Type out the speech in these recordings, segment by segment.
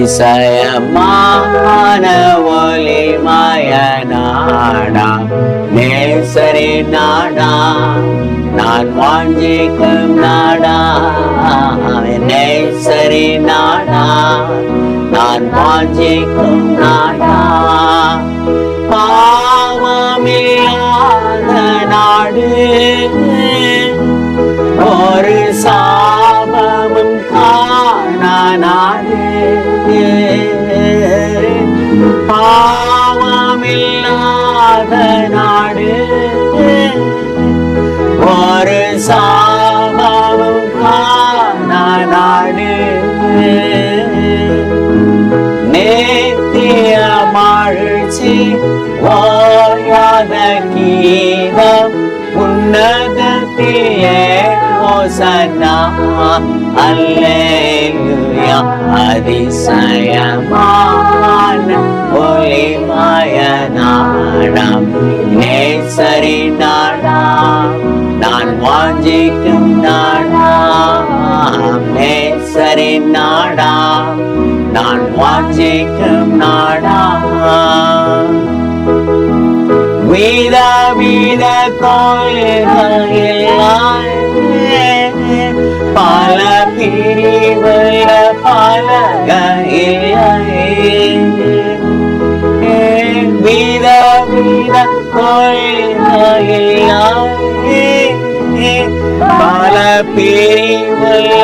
அதிசயமான ஒளிமய நாடா நேசரி நாடா நான் வாஞ்சிக்கும் நாடா நேசரி நாடா நான் வாஞ்சிக்கும் நாடா பாவமில்லாத நாடு ஒரு சாபமும் காணா நாடு பாவமில்லாத நாடு ஒரு சாபமும் காணா நாடு நித்திய மகிழ்ச்சி ஓயாத கீதம் உன்னதத்திலே ஹோசன்னா அல்லேலூயா அதிசயமான ஒளிமய நாடம் நேசரி நாடா நான் வாஞ்சிக்கும் நாடா நேசரி நாடா நான் வாஞ்சிக்கும் நாடா வித வித கோயில்கள் பல பிரிவுல வித வித கோயில்கள் பல பிரிவுல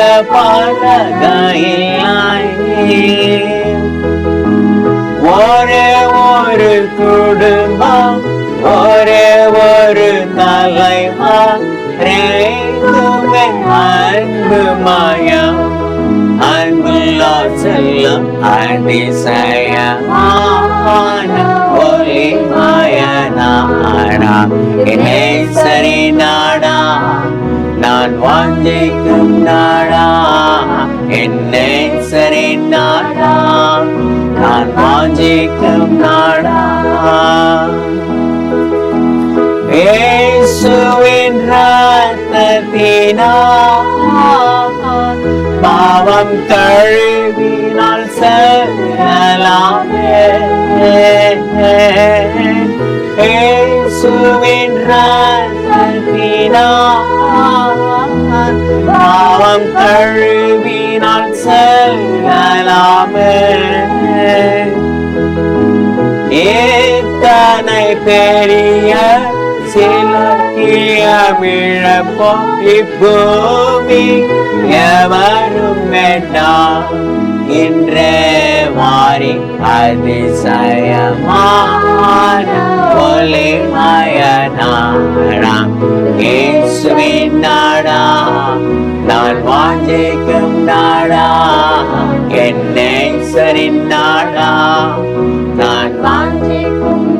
ஒரே ஒரு குடும்பம் ஒரே ஒரு தலைவா அன்பு மயம் அன்புள்ளா செல்லும் அதிசயமான ஒளிமய நாடா நேசரி நாடா நான் வாஞ்சிக்கும் நாடா நேசரி நாடா நான் வாஞ்சிக்கும் நாடா இயேசுவின் இரத்தத்தினால் பாவம் கழுவினால் செல்லலாமே இயேசுவின் இரத்தத்தினால் பாவம் கழுவினால் செல்லலாமே எத்தனை பெரிய சிலக்கியமிழப்போ இப்பூமி எவரும் வேண்டாம் இன்றே மாறி அதிசயமான ஒளிமய நாடா இயேசுவின் நாடா நான் வாஞ்சிக்கும் நாடா நேசரின் நாடா நான் வாஞ்சிக்கும்